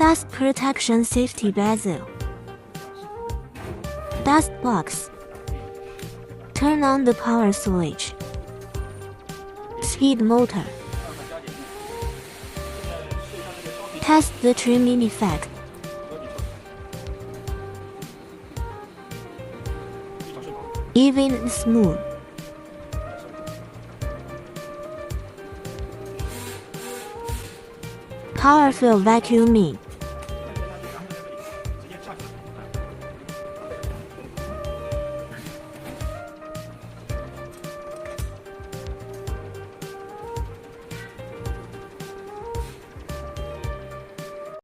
Dust protection safety bezel. Dust box. Turn on the power switch. Speed motor. Test the trimming effect. Even and smooth. Powerful vacuuming.